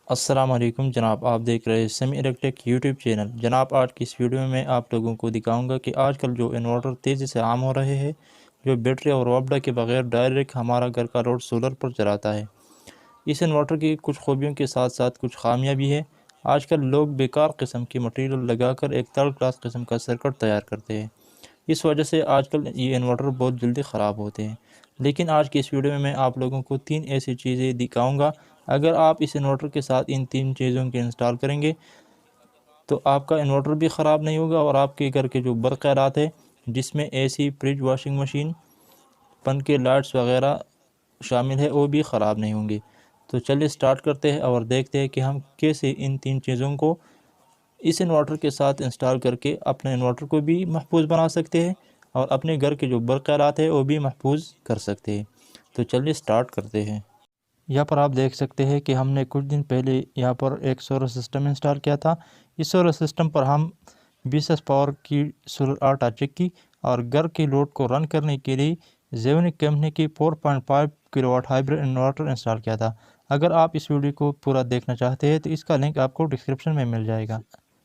अस्सलाम वालेकुम जनाब, आप देख रहे हैं सेमी इलेक्ट्रिक यूट्यूब चैनल। जनाब, आज की इस वीडियो में मैं आप लोगों को दिखाऊंगा कि आजकल जो इन्वर्टर तेज़ी से आम हो रहे हैं, जो बैटरी और वापडा के बगैर डायरेक्ट हमारा घर का लोड सोलर पर चलाता है। इस इन्वर्टर की कुछ खूबियों के साथ साथ कुछ खामियां भी है। आजकल लोग बेकार किस्म की मटीरियल लगाकर एक थर्ड क्लास किस्म का सर्किट तैयार करते हैं। इस वजह से आजकल ये इन्वर्टर बहुत जल्दी ख़राब होते हैं। लेकिन आज की इस वीडियो में मैं आप लोगों को 3 ऐसी चीज़ें दिखाऊंगा। अगर आप इस इन्वर्टर के साथ इन 3 चीज़ों के इंस्टॉल करेंगे तो आपका इन्वर्टर भी ख़राब नहीं होगा और आपके घर के जो बरक़रात है, जिसमें एसी, फ्रिज, वॉशिंग मशीन, पंखे, लाइट्स वगैरह शामिल है, वो भी ख़राब नहीं होंगे। तो चलिए स्टार्ट करते हैं और देखते हैं कि हम कैसे इन 3 चीज़ों को इस इन्वर्टर के साथ इंस्टॉल करके अपने इन्वर्टर को भी महफूज बना सकते हैं और अपने घर के जो बरक़रात है वो भी महफूज कर सकते हैं। तो चलिए स्टार्ट करते हैं। यहाँ पर आप देख सकते हैं कि हमने कुछ दिन पहले यहाँ पर एक सोलर सिस्टम इंस्टॉल किया था। इस सोलर सिस्टम पर हम 20 पावर की सोलर आर्ट चेक की और घर के लोड को रन करने के लिए जेवनिक कंपनी की 4.5 किलोवाट हाइब्रिड इन्वर्टर इंस्टॉल किया था। अगर आप इस वीडियो को पूरा देखना चाहते हैं तो इसका लिंक आपको डिस्क्रिप्शन में मिल जाएगा।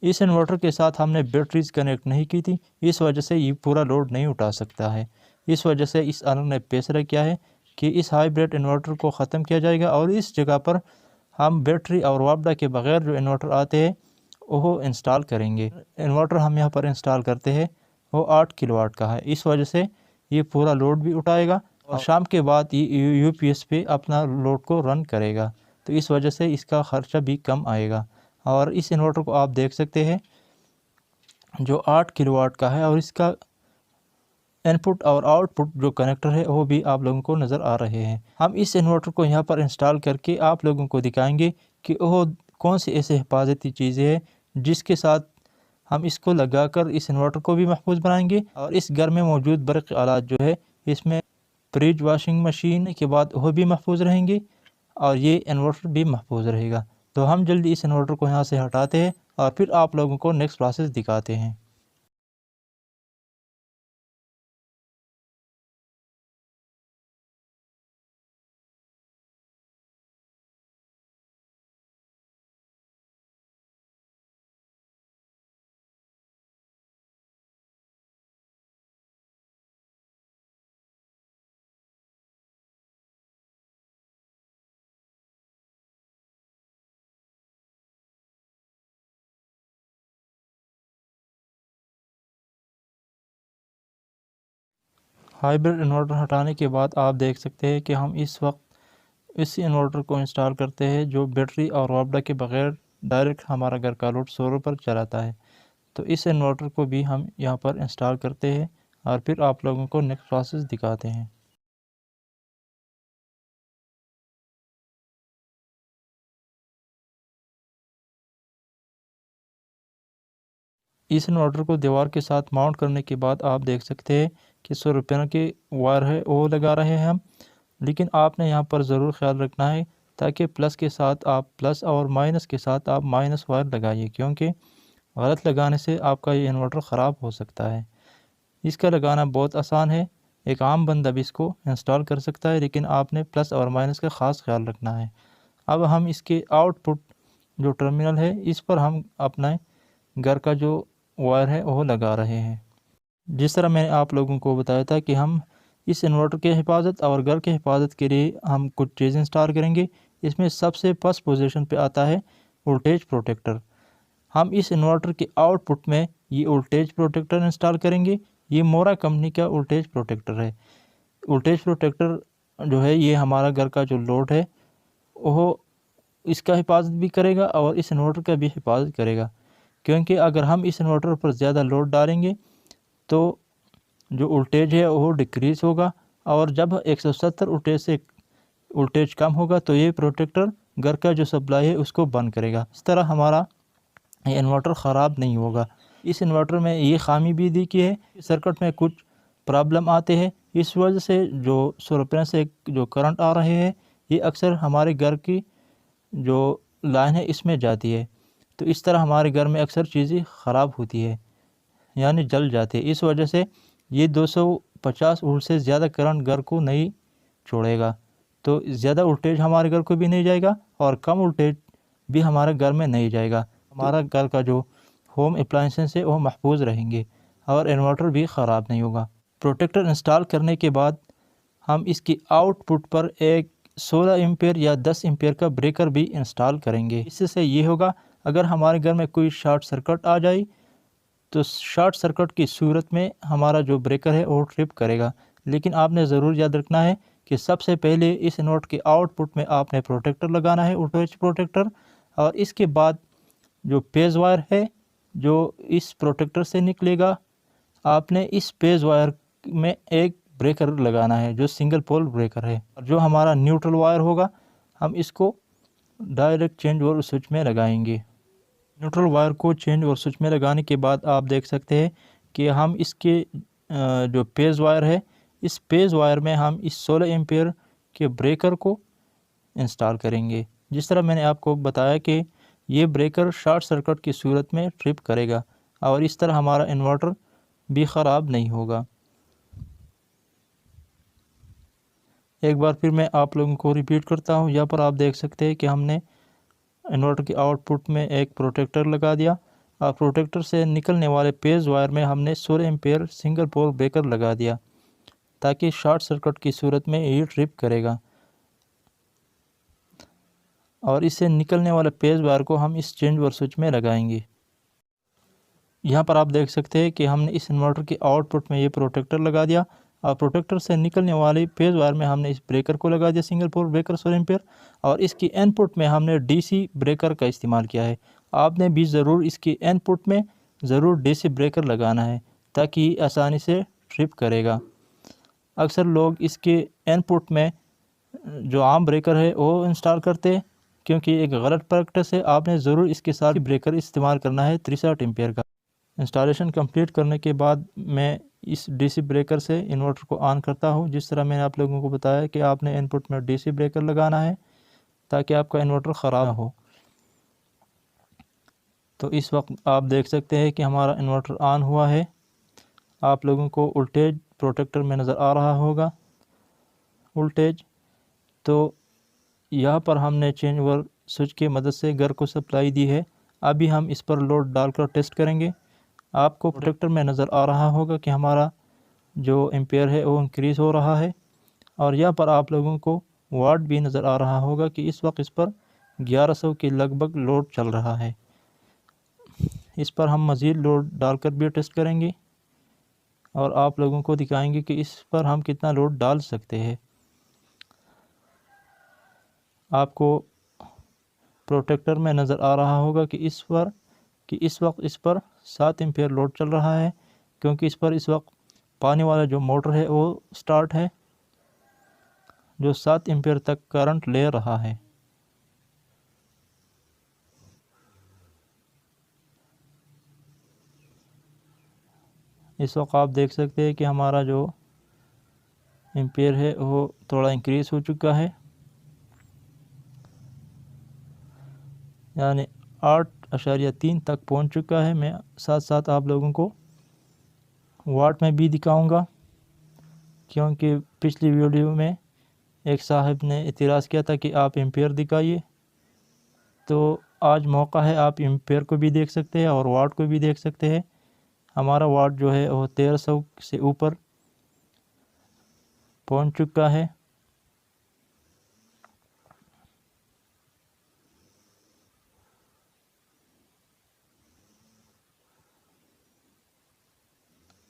इस इन्वर्टर के साथ हमने बैटरीज कनेक्ट नहीं की थी, इस वजह से ये पूरा लोड नहीं उठा सकता है। इस वजह से इस ऑनर ने फैसला किया है कि इस हाइब्रिड इन्वर्टर को ख़त्म किया जाएगा और इस जगह पर हम बैटरी और वापडा के बगैर जो इन्वर्टर आते हैं वो इंस्टॉल करेंगे। इन्वर्टर हम यहाँ पर इंस्टॉल करते हैं वो 8 किलोवाट का है। इस वजह से ये पूरा लोड भी उठाएगा और शाम के बाद ये यूपीएस पे अपना लोड को रन करेगा। तो इस वजह से इसका ख़र्चा भी कम आएगा। और इस इन्वर्टर को आप देख सकते हैं जो 8 किलोवाट का है और इसका इनपुट और आउटपुट जो कनेक्टर है वो भी आप लोगों को नज़र आ रहे हैं। हम इस इन्वर्टर को यहाँ पर इंस्टॉल करके आप लोगों को दिखाएंगे कि वो कौन सी ऐसे हिफाजती चीज़ें हैं जिसके साथ हम इसको लगाकर इस इन्वर्टर को भी महफूज बनाएंगे और इस घर में मौजूद बर्क़ आलात जो है इसमें फ्रिज, वॉशिंग मशीन के बाद वो भी महफूज रहेंगे और ये इन्वर्टर भी महफूज रहेगा। तो हम जल्दी इस इन्वर्टर को यहाँ से हटाते हैं और फिर आप लोगों को नेक्स्ट प्रोसेस दिखाते हैं। हाइब्रिड इन्वर्टर हटाने के बाद आप देख सकते हैं कि हम इस वक्त इस इन्वर्टर को इंस्टॉल करते हैं जो बैटरी और वापडा के बगैर डायरेक्ट हमारा घर का लोड सोलर पर चलाता है। तो इस इन्वर्टर को भी हम यहाँ पर इंस्टॉल करते हैं और फिर आप लोगों को नेक्स्ट प्रोसेस दिखाते हैं। इस इन्वर्टर को दीवार के साथ माउंट करने के बाद आप देख सकते हैं कि 100 रुपये के वायर है वो लगा रहे हैं हम। लेकिन आपने यहाँ पर ज़रूर ख्याल रखना है ताकि प्लस के साथ आप प्लस और माइनस के साथ आप माइनस वायर लगाइए, क्योंकि गलत लगाने से आपका ये इन्वर्टर ख़राब हो सकता है। इसका लगाना बहुत आसान है, एक आम बंदा भी इसको इंस्टॉल कर सकता है, लेकिन आपने प्लस और माइनस का ख़ास ख्याल रखना है। अब हम इसके आउटपुट जो टर्मिनल है इस पर हम अपने घर का जो वायर है वो लगा रहे हैं। जिस तरह मैंने आप लोगों को बताया था कि हम इस इन्वर्टर के हिफाजत और घर के हिफाजत के लिए हम कुछ चीज़ें इंस्टॉल करेंगे। इसमें सबसे फर्स्ट पोजीशन पे आता है वोल्टेज प्रोटेक्टर। हम इस इन्वर्टर के आउटपुट में ये वोल्टेज प्रोटेक्टर इंस्टॉल करेंगे। ये मोरा कंपनी का वोल्टेज प्रोटेक्टर है। वोल्टेज प्रोटेक्टर जो है ये हमारा घर का जो लोड है वो इसका हिफाजत भी करेगा और इस इन्वर्टर का भी हिफाजत करेगा, क्योंकि अगर हम इस इन्वर्टर पर ज़्यादा लोड डालेंगे तो जो वोल्टेज है वो डिक्रीज़ होगा और जब 170 वोल्टेज से वोल्टेज कम होगा तो ये प्रोटेक्टर घर का जो सप्लाई है उसको बंद करेगा। इस तरह हमारा ये इन्वर्टर ख़राब नहीं होगा। इस इन्वर्टर में ये खामी भी देखी है, सर्किट में कुछ प्रॉब्लम आते हैं, इस वजह से जो सोलर से जो करंट आ रहे हैं ये अक्सर हमारे घर की जो लाइन है इसमें जाती है। तो इस तरह हमारे घर में अक्सर चीज़ें ख़राब होती है, यानी जल जाती है। इस वजह से ये 250 वोल्ट से ज़्यादा करंट घर को नहीं छोड़ेगा, तो ज़्यादा वोल्टेज हमारे घर को भी नहीं जाएगा और कम वोल्टेज भी हमारे घर में नहीं जाएगा। हमारा घर का जो होम अप्लाइंसेस है वो महफूज रहेंगे और इन्वर्टर भी ख़राब नहीं होगा। प्रोटेक्टर इंस्टॉल करने के बाद हम इसकी आउटपुट पर एक 16 एम्पेयर या 10 एम्पेयर का ब्रेकर भी इंस्टॉल करेंगे। इससे ये होगा, अगर हमारे घर में कोई शॉर्ट सर्किट आ जाए तो शॉर्ट सर्किट की सूरत में हमारा जो ब्रेकर है वो ट्रिप करेगा। लेकिन आपने ज़रूर याद रखना है कि सबसे पहले इस इन्वर्टर के आउटपुट में आपने प्रोटेक्टर लगाना है, वोल्टेज प्रोटेक्टर, और इसके बाद जो पेज वायर है जो इस प्रोटेक्टर से निकलेगा, आपने इस पेज वायर में एक ब्रेकर लगाना है जो सिंगल पोल ब्रेकर है। और जो हमारा न्यूट्रल वायर होगा हम इसको डायरेक्ट चेंज और स्विच में लगाएंगे। न्यूट्रल वायर को चेंज और स्विच में लगाने के बाद आप देख सकते हैं कि हम इसके जो पेज वायर है, इस पेज वायर में हम इस 16 एम्पेयर के ब्रेकर को इंस्टॉल करेंगे। जिस तरह मैंने आपको बताया कि ये ब्रेकर शॉर्ट सर्किट की सूरत में ट्रिप करेगा और इस तरह हमारा इन्वर्टर भी ख़राब नहीं होगा। एक बार फिर मैं आप लोगों को रिपीट करता हूँ। यहाँ पर आप देख सकते हैं कि हमने इन्वर्टर के आउटपुट में एक प्रोटेक्टर लगा दिया और प्रोटेक्टर से निकलने वाले पेज वायर में हमने 16 एम्पेयर सिंगल पोल ब्रेकर लगा दिया ताकि शॉर्ट सर्किट की सूरत में ये ट्रिप करेगा। और इससे निकलने वाले पेज वायर को हम इस चेंज और स्विच में लगाएंगे। यहाँ पर आप देख सकते हैं कि हमने इस इन्वर्टर के आउटपुट में ये प्रोटेक्टर लगा दिया और प्रोटेक्टर से निकलने वाले पेज वायर में हमने इस ब्रेकर को लगा दिया, सिंगल पोल ब्रेकर 16 एम्पेयर, और इसकी इनपुट में हमने डीसी ब्रेकर का इस्तेमाल किया है। आपने भी ज़रूर इसकी इनपुट में ज़रूर डीसी ब्रेकर लगाना है ताकि आसानी से ट्रिप करेगा। अक्सर लोग इसके इनपुट में जो आम ब्रेकर है वो इंस्टॉल करते हैं, क्योंकि एक गलत प्रैक्टिस है। आपने ज़रूर इसके साथ ब्रेकर इस्तेमाल करना है 63 एम्पेयर का। इंस्टॉलेशन कंप्लीट करने के बाद मैं इस डीसी ब्रेकर से इन्वर्टर को ऑन करता हूं। जिस तरह मैंने आप लोगों को बताया कि आपने इनपुट में डीसी ब्रेकर लगाना है ताकि आपका इन्वर्टर ख़राब ना हो। तो इस वक्त आप देख सकते हैं कि हमारा इन्वर्टर ऑन हुआ है। आप लोगों को वोल्टेज प्रोटेक्टर में नज़र आ रहा होगा वोल्टेज। तो यहाँ पर हमने चेंज ओवर स्विच की मदद से घर को सप्लाई दी है। अभी हम इस पर लोड डालकर टेस्ट करेंगे। आपको प्रोटेक्टर में नज़र आ रहा होगा कि हमारा जो एम्पेयर है वो इंक्रीज़ हो रहा है, और यहाँ पर आप लोगों को वाट भी नज़र आ रहा होगा कि इस वक्त इस पर 1100 के लगभग लोड चल रहा है। इस पर हम मज़ीद लोड डालकर भी टेस्ट करेंगे और आप लोगों को दिखाएंगे कि इस पर हम कितना लोड डाल सकते हैं। आपको प्रोटेक्टर में नज़र आ रहा होगा कि इस वक्त इस पर 7 एम्पेयर लोड चल रहा है, क्योंकि इस पर इस वक्त पानी वाला जो मोटर है वो स्टार्ट है जो 7 एम्पेयर तक करंट ले रहा है। इस वक्त आप देख सकते हैं कि हमारा जो एम्पेयर है वो थोड़ा इंक्रीज़ हो चुका है, यानी 8.3 तक पहुंच चुका है। मैं साथ साथ आप लोगों को वाट में भी दिखाऊंगा, क्योंकि पिछली वीडियो में एक साहब ने इतराज़ किया था कि आप एम्पेयर दिखाइए। तो आज मौका है, आप एम्पेयर को भी देख सकते हैं और वाट को भी देख सकते हैं। हमारा वाट जो है वो 1300 से ऊपर पहुंच चुका है।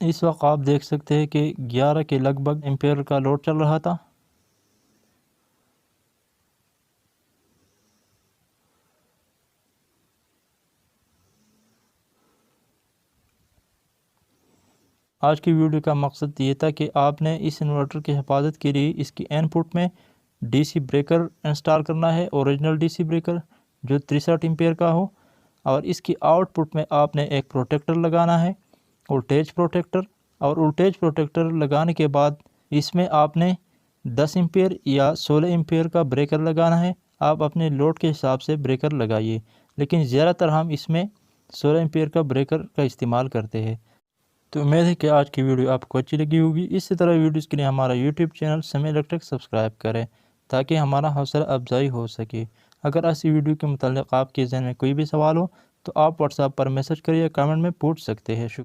इस वक्त आप देख सकते हैं कि 11 के लगभग एम्पेयर का लोड चल रहा था। आज की वीडियो का मकसद ये था कि आपने इस इन्वर्टर की हिफाजत के लिए इसकी इनपुट में डीसी ब्रेकर इंस्टॉल करना है, ओरिजिनल डीसी ब्रेकर जो 63 एम्पेयर का हो, और इसकी आउटपुट में आपने एक प्रोटेक्टर लगाना है, वोल्टेज प्रोटेक्टर। और वोल्टेज प्रोटेक्टर लगाने के बाद इसमें आपने 10 एम्पेयर या 16 एम्पेयर का ब्रेकर लगाना है। आप अपने लोड के हिसाब से ब्रेकर लगाइए, लेकिन ज़्यादातर हम इसमें 16 एम्पेयर का ब्रेकर का इस्तेमाल करते हैं। तो उम्मीद है कि आज की वीडियो आपको अच्छी लगी होगी। इसी तरह वीडियोज़ के लिए हमारा यूट्यूब चैनल समय इलेक्ट्रिक सब्सक्राइब करें ताकि हमारा हौसला अफजाई हो सके। अगर ऐसी वीडियो के मुताल्लिक़ आपके ज़हन में कोई भी सवाल हो तो आप व्हाट्सएप पर मैसेज करिए, कमेंट में पूछ सकते हैं।